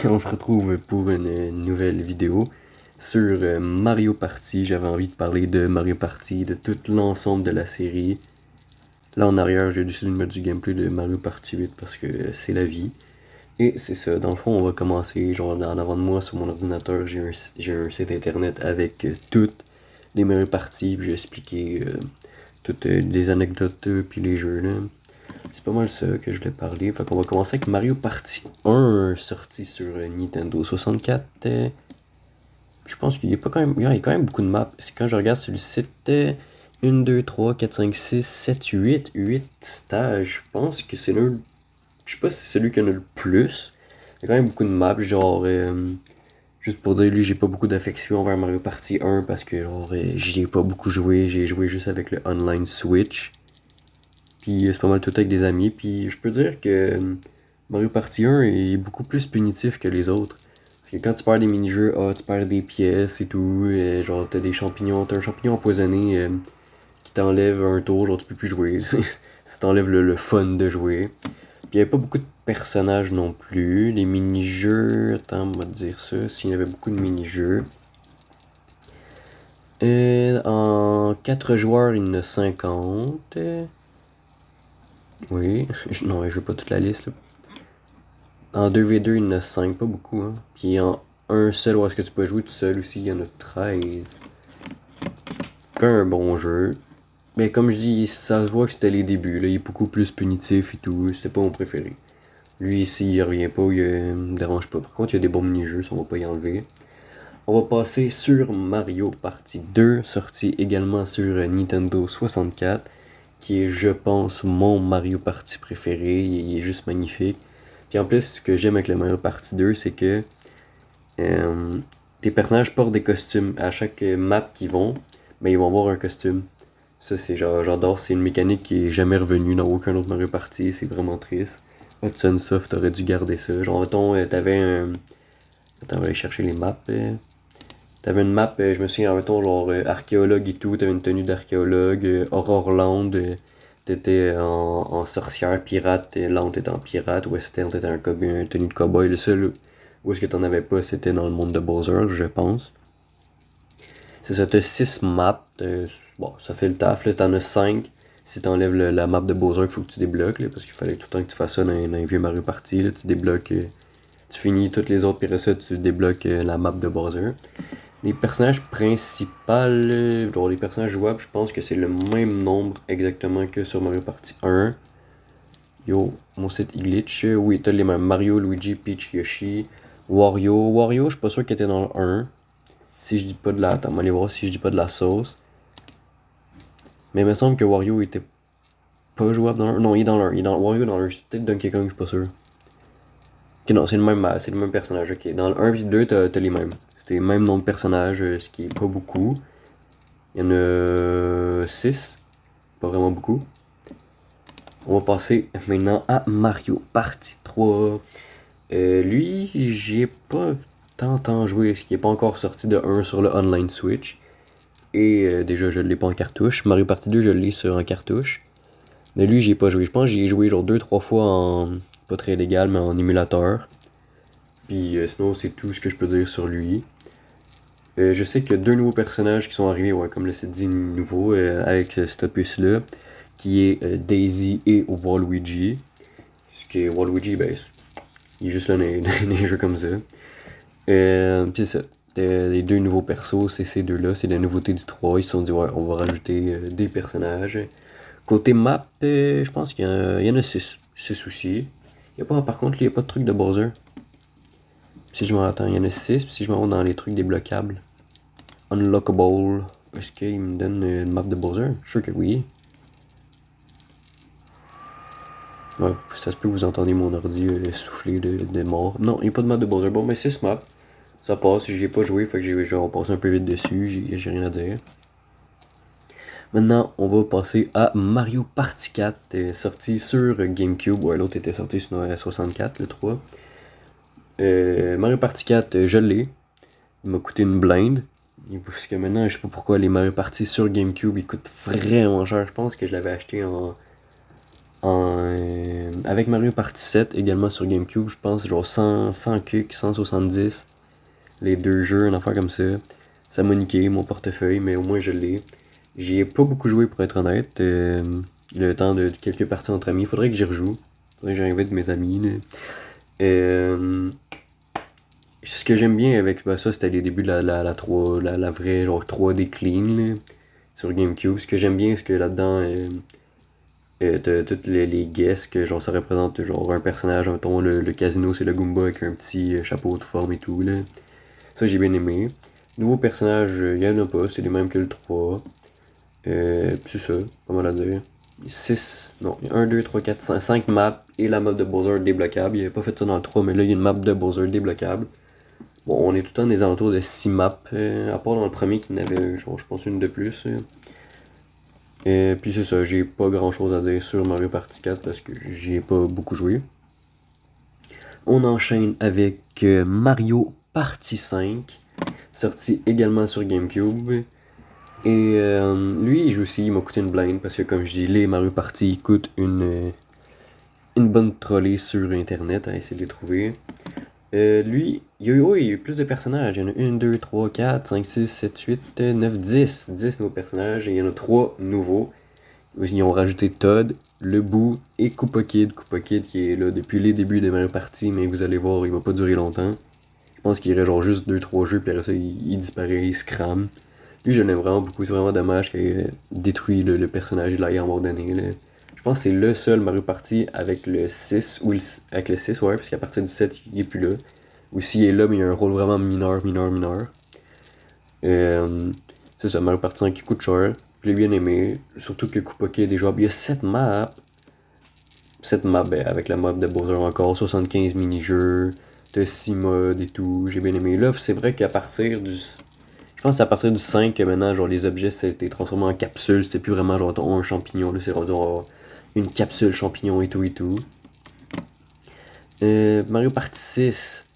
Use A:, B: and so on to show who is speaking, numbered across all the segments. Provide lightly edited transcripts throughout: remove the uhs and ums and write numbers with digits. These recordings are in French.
A: On se retrouve pour une nouvelle vidéo sur Mario Party. J'avais envie de parler de Mario Party, de tout l'ensemble de la série. Là en arrière, j'ai décidé de mettre du gameplay de Mario Party 8 parce que c'est la vie. Et c'est ça, dans le fond, on va commencer. Genre, en avant de moi, sur mon ordinateur, j'ai un site internet avec toutes les Mario Party. Puis j'ai expliqué toutes des anecdotes, puis les jeux, là. C'est pas mal ça que je voulais parler. Fait qu'on va commencer avec Mario Party 1, sorti sur Nintendo 64. Je pense qu'il y a pas quand même, il y a quand même beaucoup de maps. C'est quand je regarde sur le site, 1, 2, 3, 4, 5, 6, 7, 8 stages. Je pense que c'est le. Je sais pas si c'est celui qui en a le plus. Il y a quand même beaucoup de maps, genre. Juste pour dire, lui, j'ai pas beaucoup d'affection envers Mario Party 1 parce que, genre, j'y ai pas beaucoup joué. J'ai joué juste avec le online Switch. Puis c'est pas mal tout avec des amis. Puis je peux dire que Mario Party 1 est beaucoup plus punitif que les autres. Parce que quand tu perds des mini-jeux, tu perds des pièces et tout. Genre t'as des champignons, t'as un champignon empoisonné qui t'enlève un tour, genre tu peux plus jouer. Ça t'enlève le fun de jouer. Puis il y avait pas beaucoup de personnages non plus. Les mini-jeux, attends, on va te dire ça, s'il y avait beaucoup de mini-jeux. En 4 joueurs, il y en a 50. Oui, non, je veux pas toute la liste, là. En 2v2, il y en a 5, pas beaucoup, hein. Puis en un seul, où est-ce que tu peux jouer tout seul aussi, il y en a 13. Pas un bon jeu. Mais comme je dis, ça se voit que c'était les débuts, là. Il est beaucoup plus punitif et tout. C'était pas mon préféré. Lui, ici, il revient pas, me dérange pas. Par contre, il y a des bons mini-jeux, ça on va pas y enlever. On va passer sur Mario Party 2, sorti également sur Nintendo 64, qui est, je pense, mon Mario Party préféré. Il est juste magnifique. Puis en plus, ce que j'aime avec le Mario Party 2, c'est que euh, tes personnages portent des costumes. À chaque map qu'ils vont, ben, ils vont avoir un costume. Ça, c'est genre, j'adore. C'est une mécanique qui est jamais revenue dans aucun autre Mario Party. C'est vraiment triste. Hudson Soft aurait dû garder ça. Genre, mettons, t'avais un. Attends, on va aller chercher les maps. T'avais une map, je me souviens, mettons, genre archéologue et tout, t'avais une tenue d'archéologue, Aurore t'étais en sorcière pirate, Land t'étais en pirate, Western t'étais un tenue de cowboy. Le seul où est-ce que t'en avais pas, c'était dans le monde de Bowser, je pense. C'est ça, t'as 6 maps, bon, ça fait le taf, là, t'en as 5. Si t'enlèves la map de Bowser, il faut que tu débloques, là, parce qu'il fallait tout le temps que tu fasses ça dans un vieux Mario Party, là, tu débloques, tu finis toutes les autres, puis après ça, tu débloques la map de Bowser. Les personnages principaux, genre les personnages jouables, je pense que c'est le même nombre exactement que sur Mario Party 1. Yo, mon site il glitch. Oui, t'as les mêmes. Mario, Luigi, Peach, Yoshi, Wario. Wario, je suis pas sûr qu'il était dans le 1. Si je dis pas de la... Attends, on va aller voir si je dis pas de la sauce. Mais il me semble que Wario était pas jouable dans le 1. Non, il est dans le 1. Il est dans Wario dans le 1. C'est peut-être Donkey Kong, je suis pas sûr. Ok, non, c'est le même personnage. Ok, dans le 1 et le 2, t'as les mêmes. C'était le même nombre de personnages, ce qui est pas beaucoup. Il y en a 6, pas vraiment beaucoup. On va passer maintenant à Mario Party 3. Lui, j'ai pas tant joué, parce qu'il n'est pas encore sorti de 1 sur le online Switch. Et déjà, je l'ai pas en cartouche. Mario Party 2, je l'ai sur en cartouche. Mais lui, j'ai pas joué. Je pense que j'y ai joué genre 2-3 fois en. Pas très légal, mais en émulateur. Puis sinon, c'est tout ce que je peux dire sur lui. Je sais qu'il y a 2 nouveaux personnages qui sont arrivés, ouais, comme le site dit nouveau, avec cet opus-là, qui est Daisy et Waluigi. Ce qui est Waluigi, ben, il est juste là dans les jeux comme ça. Puis ça, les 2 nouveaux persos, c'est ces deux-là, c'est la nouveauté du 3. Ils se sont dit, ouais, on va rajouter des personnages. Côté map, je pense qu'il y en a 6. 6 aussi. Il y a pas, par contre, il n'y a pas de truc de Bowser. Si je m'en attends, il y en a 6. Puis si je m'en vais dans les trucs débloquables. Unlockable. Est-ce qu'il me donne une map de Bowser? Je suis sûr que oui. Ouais, ça se peut que vous entendez mon ordi souffler de mort. Non, il n'y a pas de map de Bowser. Bon, mais 6 maps. Ça passe. J'y ai pas joué, fait que j'ai genre passé un peu vite dessus. J'ai rien à dire. Maintenant, on va passer à Mario Party 4, sorti sur GameCube. Ouais, l'autre était sorti sur 64, le 3. Mario Party 4, je l'ai. Il m'a coûté une blinde. Parce que maintenant, je sais pas pourquoi les Mario Party sur GameCube ils coûtent vraiment cher. Je pense que je l'avais acheté en Avec Mario Party 7 également sur GameCube, je pense genre 100 kick, 170. Les deux jeux, une affaire comme ça. Ça m'a niqué mon portefeuille, mais au moins je l'ai. J'y ai pas beaucoup joué pour être honnête. Le temps de quelques parties entre amis. Faudrait que j'y rejoue. Faudrait que j'invite mes amis. Là. Euh, Ce que j'aime bien avec ça, c'était les débuts de la vraie genre 3D clean là, sur GameCube. Ce que j'aime bien, c'est que là-dedans, t'as toutes les guesses que genre ça représente genre un personnage, mettons le casino c'est le Goomba avec un petit chapeau de forme et tout là. Ça j'ai bien aimé. Nouveaux personnages, il y en a pas, c'est les mêmes que le 3. C'est ça, pas mal à dire. 6, non, 1, 2, 3, 4, 5 maps et la map de Bowser débloquable. Il avait pas fait ça dans le 3, mais là il y a une map de Bowser débloquable. Bon, on est tout le temps des alentours de 6 maps, à part dans le premier qui n'avait, genre, je pense, une de plus. Et puis c'est ça, j'ai pas grand chose à dire sur Mario Party 4 parce que j'y ai pas beaucoup joué. On enchaîne avec Mario Party 5, sorti également sur GameCube. Et lui, il joue aussi, il m'a coûté une blinde parce que comme je dis, les Mario Party coûtent une bonne trolley sur internet à essayer de les trouver. Lui, il y a eu plus de personnages. Il y en a 1, 2, 3, 4, 5, 6, 7, 8, 9, 10. 10 nouveaux personnages et il y en a 3 nouveaux. Ils ont rajouté Todd, le Boo et Koopa Kid. Koopa Kid qui est là depuis les débuts de Mario Party, mais vous allez voir, il va pas durer longtemps. Je pense qu'il irait genre juste 2-3 jeux, puis après ça, il disparaît, il se crame. Lui, je l'aime vraiment beaucoup. C'est vraiment dommage qu'il ait détruit le personnage de la mort donné. Là. Je pense que c'est le seul Mario Party avec le 6, ou avec le 6, ouais, parce qu'à partir du 7, il est plus là. Ou s'il est là, mais il a un rôle vraiment mineur. Euh, c'est ça, Mario Party 5 qui coûte cher. Je l'ai bien aimé. Surtout que Koopa Kid est jouable. Il y a 7 maps. 7 maps ben, avec la map de Bowser encore. 75 mini-jeux. T'as 6 modes et tout. J'ai bien aimé. Là, c'est vrai qu'à partir du. Je pense que c'est à partir du 5 que maintenant, genre, les objets c'était transformé en capsules. C'était plus vraiment genre un champignon. Là, c'est rendu genre, une capsule champignon et tout et tout. Mario Party 6.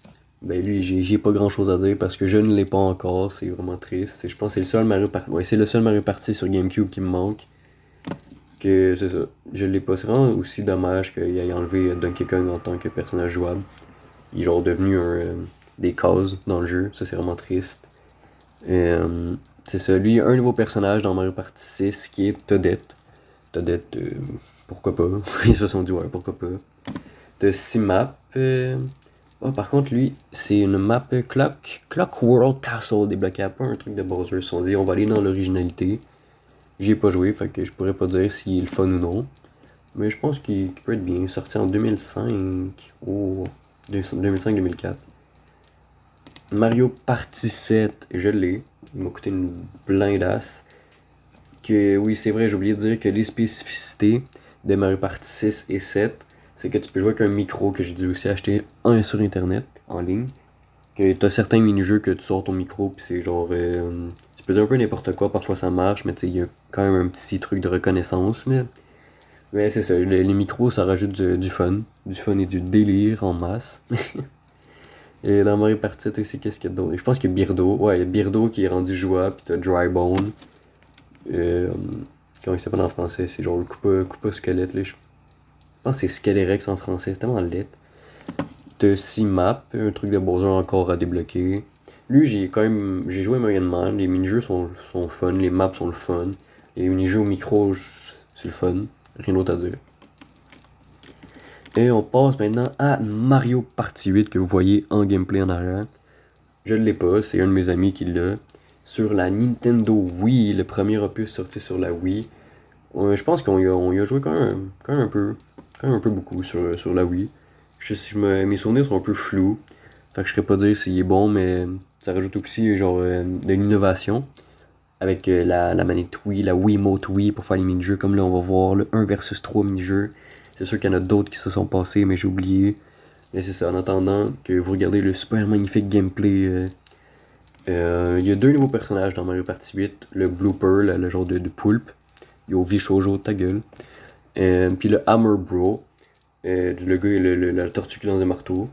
A: Ben lui, j'ai pas grand chose à dire parce que je ne l'ai pas encore, c'est vraiment triste. Je pense que c'est le seul Mario Party. Ouais, c'est le seul Mario Party sur GameCube qui me manque. Que c'est ça. Je l'ai pas. C'est vraiment aussi dommage qu'il ait enlevé Donkey Kong en tant que personnage jouable. Il est genre devenu des cases dans le jeu. Ça c'est vraiment triste. C'est ça. Lui, un nouveau personnage dans Mario Party 6 qui est Toadette. Toadette, pourquoi pas. Ils se sont dit ouais, pourquoi pas. T'as 6 maps. Oh, par contre, lui, c'est une map Clock World Castle débloquable, pas un truc de Bowser. Si on dit, on va aller dans l'originalité. J'y ai pas joué, fait que je pourrais pas dire s'il est le fun ou non. Mais je pense qu'il peut être bien. Sorti en 2005. Oh, 2005-2004. Mario Party 7, je l'ai. Il m'a coûté une blindasse. Que oui, c'est vrai, j'ai oublié de dire que les spécificités de Mario Party 6 et 7, c'est que tu peux jouer avec un micro que j'ai dû aussi acheter un sur internet en ligne. Que t'as certains mini-jeux que tu sors ton micro puis c'est genre tu peux dire un peu n'importe quoi, parfois ça marche, mais tu sais, il y a quand même un petit truc de reconnaissance là. Mais c'est ça, les micros ça rajoute du fun. Du fun et du délire en masse. Et dans Mario Party aussi, qu'est-ce qu'il y a d'autre? Je pense qu'il y a Birdo. Ouais, il y a Birdo qui est rendu jouable, pis t'as Drybone. Euh, Comment il s'appelle en français? C'est genre le Koopa squelette là. Je pense que c'est Skelerex en français, c'est tellement laid. T'as 6 maps, un truc de Bowser encore à débloquer. Lui, j'ai joué à Mega Man, les mini-jeux sont fun, les maps sont le fun. Les mini-jeux au micro, c'est le fun. Rien d'autre à dire. Et on passe maintenant à Mario Party 8 que vous voyez en gameplay en arrière. Je ne l'ai pas, c'est un de mes amis qui l'a. Sur la Nintendo Wii, le premier opus sorti sur la Wii. Je pense qu'on y a joué quand même un peu. Quand même un peu beaucoup sur la Wii. Mes souvenirs sont un peu flous. Fait que je serais pas dire s'il est bon, mais ça rajoute aussi genre de l'innovation. Avec la manette Wii, la Wiimote Wii pour faire les mini-jeux. Comme là, on va voir le 1 versus 3 mini-jeux. C'est sûr qu'il y en a d'autres qui se sont passés, mais j'ai oublié. Mais c'est ça, en attendant que vous regardez le super magnifique gameplay. Il y a deux nouveaux personnages dans Mario Party 8. Le Blooper, le genre de poulpe. Yo, Vishojo, ta gueule. Puis le Hammer Bro. Le gars, la tortue qui lance des marteaux.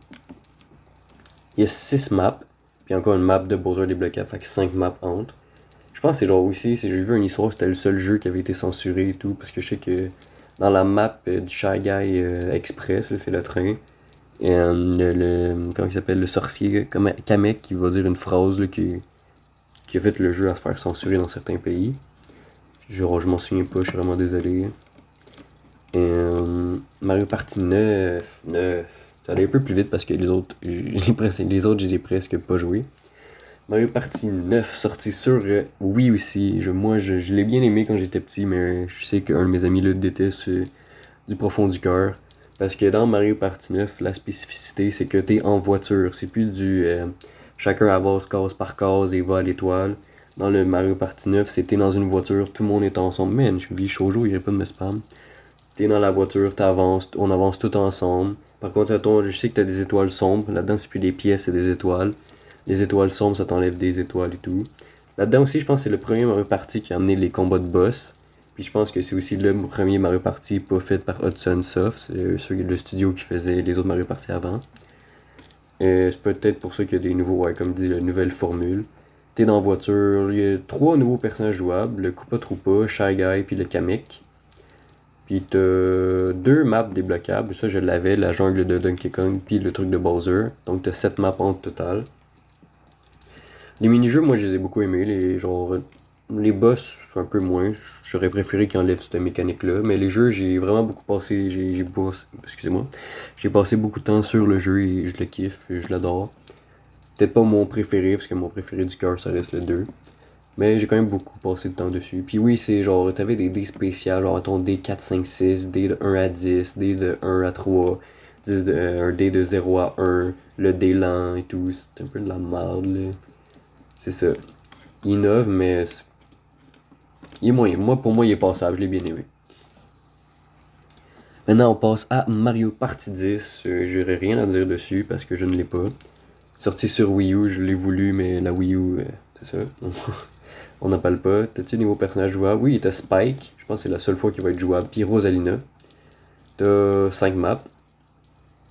A: Il y a 6 maps. Puis encore une map de Bowser débloquable. Fait que 5 maps entre. Je pense que c'est genre aussi, j'ai vu une histoire, c'était le seul jeu qui avait été censuré et tout. Parce que je sais que dans la map du Shy Guy Express, là, c'est le train. Comment il s'appelle, le sorcier Kamek qui va dire une phrase là, qui a fait le jeu à se faire censurer dans certains pays. Genre, je m'en souviens pas, je suis vraiment désolé. Mario Party 9, ça allait un peu plus vite parce que les autres, les autres, je les ai presque pas joués. Mario Party 9 sorti sur Wii aussi. Moi, je l'ai bien aimé quand j'étais petit, mais je sais qu'un de mes amis le déteste du profond du cœur. Parce que dans Mario Party 9, la spécificité, c'est que t'es en voiture. C'est plus du chacun avance case par case et va à l'étoile. Dans le Mario Party 9, c'est t'es dans une voiture, tout le monde est ensemble. Man, je vis chaud, il n'y a pas de me spam. T'es dans la voiture, t'avances, on avance tout ensemble. Par contre, je sais que t'as des étoiles sombres. Là-dedans, c'est plus des pièces, c'est des étoiles. Les étoiles sombres, ça t'enlève des étoiles et tout. Là-dedans aussi, je pense que c'est le premier Mario Party qui a amené les combats de boss. Puis je pense que c'est aussi le premier Mario Party pas fait par Hudson Soft. C'est le studio qui faisait les autres Mario Party avant. C'est peut-être pour ça qu'il y a des nouveaux, ouais, comme dit, la nouvelle formule. T'es dans la voiture, il y a 3 nouveaux personnages jouables, le Koopa Troopa, Shy Guy, puis le Kamek. Puis t'as 2 maps débloquables, ça je l'avais, la jungle de Donkey Kong, puis le truc de Bowser. Donc t'as 7 maps en total. Les mini-jeux, moi je les ai beaucoup aimés, les boss un peu moins, j'aurais préféré qu'ils enlèvent cette mécanique-là, mais les jeux, j'ai vraiment beaucoup passé, excusez-moi, j'ai passé beaucoup de temps sur le jeu et je le kiffe, je l'adore. Peut-être pas mon préféré, parce que mon préféré du cœur, ça reste le 2. Mais j'ai quand même beaucoup passé de temps dessus. Puis oui, c'est genre, t'avais des dés spéciales, genre ton dé 4, 5, 6, dé de 1 à 10, dé de 1 à 3, un dé de 0 à 1, le dé lent et tout. C'est un peu de la merde, là. C'est ça. Il innove, mais il est moyen. Pour moi, il est passable, je l'ai bien aimé. Maintenant, on passe à Mario Party 10. J'aurais rien à dire dessus parce que je ne l'ai pas. Sorti sur Wii U, je l'ai voulu, mais la Wii U, c'est ça. On n'en parle pas. T'as-tu niveau personnage jouable? Oui, t'as Spike. Je pense que c'est la seule fois qu'il va être jouable. Puis Rosalina. T'as 5 maps.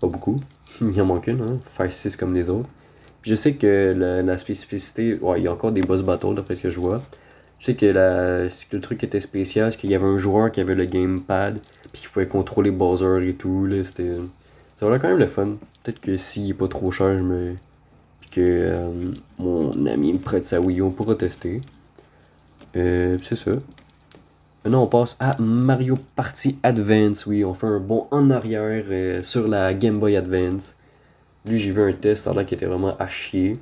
A: Pas beaucoup. Il en manque une, hein. Faut faire 6 comme les autres. Puis je sais que la spécificité. Ouais, il y a encore des boss battles d'après ce que je vois. Je sais que le truc qui était spécial, c'est qu'il y avait un joueur qui avait le gamepad. Puis qui pouvait contrôler Bowser et tout. Là, c'était. Ça valait quand même le fun. Peut-être que s'il est pas trop cher, puis que mon ami me prête sa Wii U, on pourra tester. C'est ça. Maintenant, on passe à Mario Party Advance. Oui, on fait un bond en arrière sur la Game Boy Advance. Lui, j'ai vu un test, ça a l'air qui était vraiment à chier.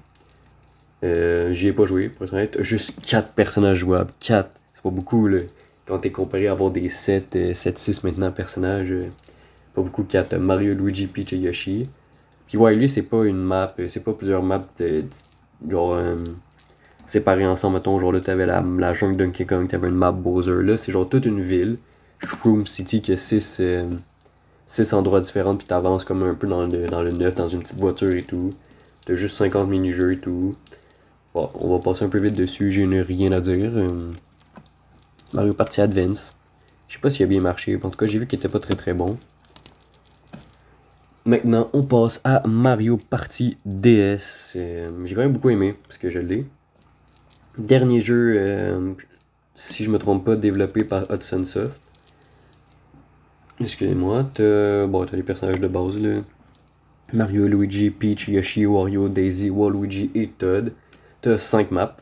A: J'y ai pas joué, pour être honnête. Juste 4 personnages jouables. 4. C'est pas beaucoup, là. Quand t'es comparé à avoir des 7-6 maintenant personnages. Pas beaucoup, 4. Mario, Luigi, Peach et Yoshi. Puis ouais, lui, c'est pas une map, c'est pas plusieurs maps genre séparées ensemble. Mettons, genre là, t'avais la jungle Donkey Kong, t'avais une map Bowser. Là, c'est genre toute une ville. Shroom City qui a 6 endroits différents, puis t'avances comme un peu dans le neuf, dans une petite voiture et tout. T'as juste 50 mini-jeux et tout. Bon, on va passer un peu vite dessus, j'ai rien à dire. Mario Party Advance. Je sais pas s'il a bien marché, en tout cas, j'ai vu qu'il était pas très très bon. Maintenant, on passe à Mario Party DS. J'ai quand même beaucoup aimé, parce que je l'ai. Dernier jeu, si je me trompe pas, développé par Hudson Soft. Excusez-moi, t'as les personnages de base, là. Mario, Luigi, Peach, Yoshi, Wario, Daisy, Waluigi et Todd. T'as 5 maps.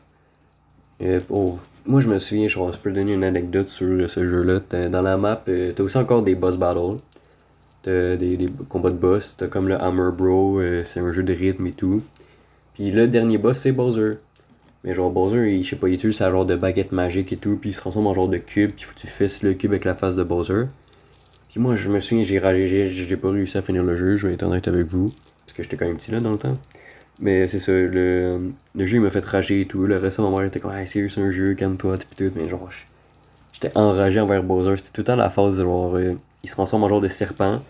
A: Moi, je me souviens, je peux donner une anecdote sur ce jeu-là. Dans la map, t'as aussi encore des boss battles. T'as des combats de boss, t'as comme le Hammer Bro, c'est un jeu de rythme et tout. Puis le dernier boss, c'est Bowser. Mais genre Bowser, je sais pas, il utilise sa genre de baguette magique et tout, puis il se transforme en genre de cube, puis faut que tu fasses le cube avec la face de Bowser. Puis moi, je me souviens, j'ai ragé, j'ai pas réussi à finir le jeu, je vais être honnête avec vous, parce que j'étais quand même petit là dans le temps. Mais c'est ça, le jeu il m'a fait rager et tout, le reste de ma mère était comme, hey, sérieux, c'est un jeu, calme-toi, pis tout, mais genre, j'étais enragé envers Bowser, c'était tout le temps la phase de genre, il se transforme en genre de serpent,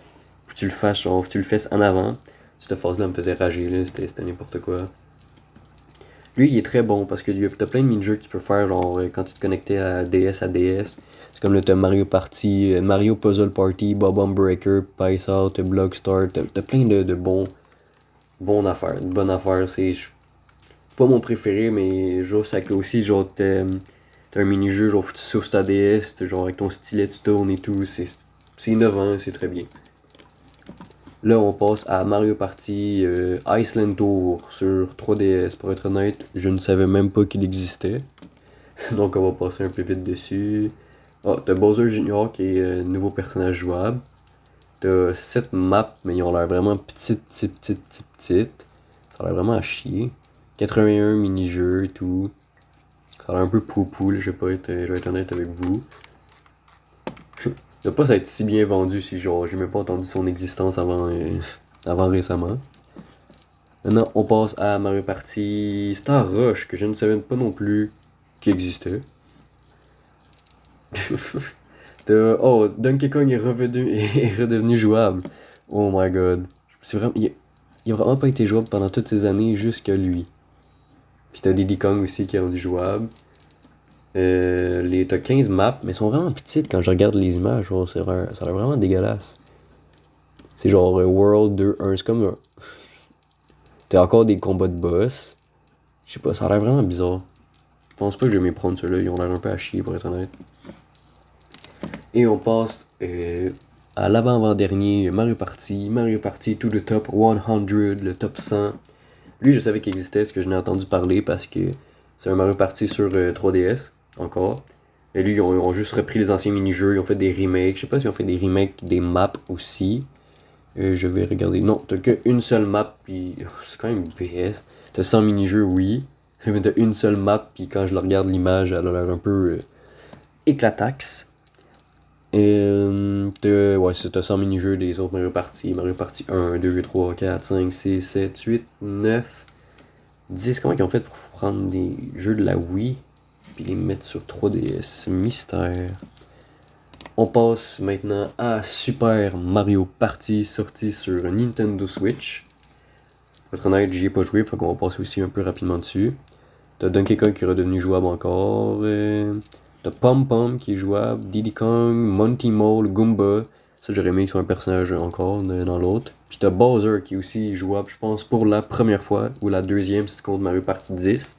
A: faut que tu le fasses, genre, faut que tu le fasses en avant. Cette phase-là me faisait rager, là, c'était n'importe quoi. Lui, il est très bon parce que t'as plein de mini-jeux que tu peux faire, genre quand tu te connectais à DS à DS. C'est comme là, t'as Mario Party, Mario Puzzle Party, Bob Breaker, Pice Out, Blockstar. T'as plein de bonnes affaires. C'est pas mon préféré, mais genre, ça que là aussi, genre, t'as un mini-jeu, genre, faut que tu souffles ta DS, genre, avec ton stylet, tu tournes et tout. C'est innovant, c'est très bien. Là, on passe à Mario Party Iceland Tour sur 3DS. Pour être honnête, je ne savais même pas qu'il existait. Donc, on va passer un peu vite dessus. Ah, t'as Bowser Jr. qui est nouveau personnage jouable. T'as 7 maps, mais ils ont l'air vraiment petites. Ça a l'air vraiment à chier. 81 mini-jeux et tout. Ça a l'air un peu poupou, là, je vais être honnête avec vous. Ça doit pas être si bien vendu si genre j'ai même pas entendu son existence avant récemment. Maintenant, on passe à Mario Party Star Rush, que je ne savais pas non plus qui existait. Oh, Donkey Kong est redevenu jouable. Oh my god. C'est vraiment, il a vraiment pas été jouable pendant toutes ces années jusqu'à lui. Puis t'as Diddy Kong aussi qui est rendu jouable. T'as 15 maps, mais elles sont vraiment petites quand je regarde les images. Genre, ça a l'air vraiment dégueulasse. C'est genre World 2, 1, c'est comme. T'as encore des combats de boss. Je sais pas, ça a l'air vraiment bizarre. Je pense pas que je vais m'y prendre ceux-là, ils ont l'air un peu à chier pour être honnête. Et on passe à l'avant-avant-dernier Mario Party to the top 100, le top 100. Lui, je savais qu'il existait, ce que je n'ai entendu parler parce que c'est un Mario Party sur 3DS, encore. Et lui, ils ont juste repris les anciens mini-jeux, ils ont fait des remakes. Je sais pas s'ils ont fait des remakes des maps aussi. Je vais regarder. Non, t'as qu'une seule map, puis c'est quand même BS. T'as 100 mini-jeux, oui. Mais t'as une seule map, puis quand je la regarde, l'image, elle a l'air un peu éclataxe. Ouais, t'as 100 mini-jeux des autres Mario Party. Mario Party 1, 2, 3, 4, 5, 6, 7, 8, 9, 10. Comment ils ont fait pour prendre des jeux de la Wii puis les mettre sur 3DS? Mystère. On passe maintenant à Super Mario Party, sorti sur Nintendo Switch. Pour être honnête, j'y ai pas joué, faut qu'on va passer aussi un peu rapidement dessus. T'as Donkey Kong qui est redevenu jouable encore. T'as Pom Pom qui est jouable. Diddy Kong, Monty Mole, Goomba. Ça, j'aurais aimé qu'ils soient un personnage encore dans l'autre. Puis t'as Bowser qui est aussi jouable, je pense, pour la première fois. Ou la deuxième si tu comptes Mario Party 10.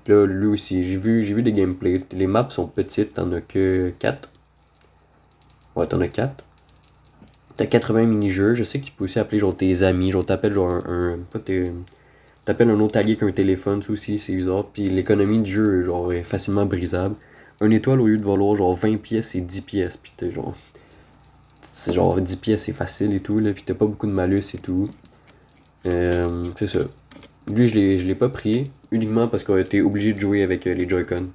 A: Là, lui aussi, j'ai vu des gameplays. Les maps sont petites, t'en as que 4. Ouais, t'en as 4. T'as 80 mini-jeux. Je sais que tu peux aussi appeler genre tes amis. Genre t'appelles genre t'appelles un autre allié qu'un téléphone, ça aussi, c'est bizarre. Puis l'économie du jeu genre, est facilement brisable. Un étoile au lieu de valoir genre 20 pièces, c'est 10 pièces. Puis t'es genre. C'est genre 10 pièces, c'est facile et tout. Là, puis t'as pas beaucoup de malus et tout. C'est ça. Lui, je l'ai pas pris. Uniquement parce qu'on a été obligé de jouer avec les Joy-Con.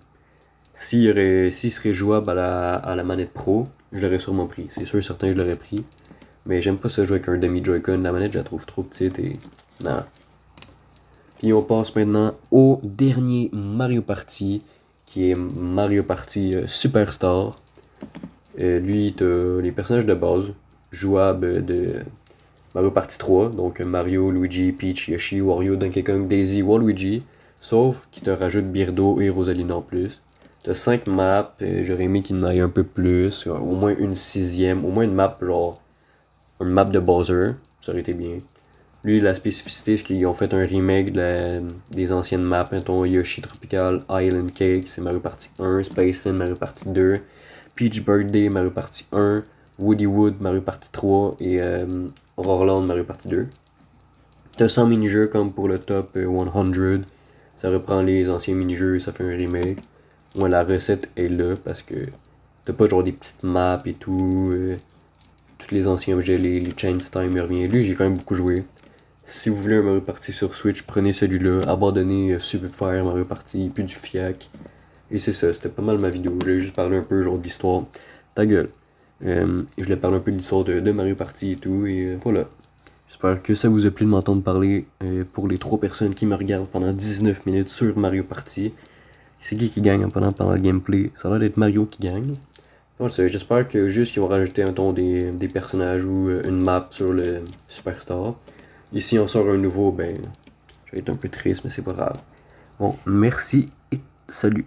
A: S'il serait jouable à la manette pro, je l'aurais sûrement pris. C'est sûr et certain que je l'aurais pris. Mais j'aime pas ça jouer avec un demi Joy-Con. La manette, je la trouve trop petite et. Non. Puis on passe maintenant au dernier Mario Party, qui est Mario Party Superstar. Lui, t'as les personnages de base, jouables de Mario Party 3, donc Mario, Luigi, Peach, Yoshi, Wario, Donkey Kong, Daisy, Waluigi, sauf qu'il te rajoute Birdo et Rosalina en plus. T'as 5 maps, j'aurais aimé qu'il y en ait un peu plus, au moins une sixième, au moins une map genre, une map de Bowser, ça aurait été bien. Lui, la spécificité, c'est qu'ils ont fait un remake des anciennes maps. Mettons Yoshi Tropical Island Cake, c'est Mario Party 1. Spaceland, Mario Party 2. Peach Birthday, Mario Party 1. Woody Wood, Mario Party 3. Et Roarland, Mario Party 2. T'as 100 mini-jeux comme pour le top 100. Ça reprend les anciens mini-jeux et ça fait un remake. Moi, la recette est là parce que t'as pas genre des petites maps et tout. Tous les anciens objets, les Chains Time revient. Lui, j'ai quand même beaucoup joué. Si vous voulez un Mario Party sur Switch, prenez celui-là. Abandonnez Super Mario Party, puis du fiac. Et c'est ça, c'était pas mal ma vidéo. Je voulais juste parler un peu genre d'histoire. Ta gueule. Je voulais parler un peu de l'histoire de Mario Party et tout. Et voilà. J'espère que ça vous a plu de m'entendre parler pour les 3 personnes qui me regardent pendant 19 minutes sur Mario Party. C'est qui gagne pendant le gameplay? Ça a l'air d'être Mario qui gagne. J'espère que juste qu'ils vont rajouter un ton des personnages ou une map sur le Superstar. Et si on sort un nouveau, ben, je vais être un peu triste, mais c'est pas grave. Bon, merci et salut.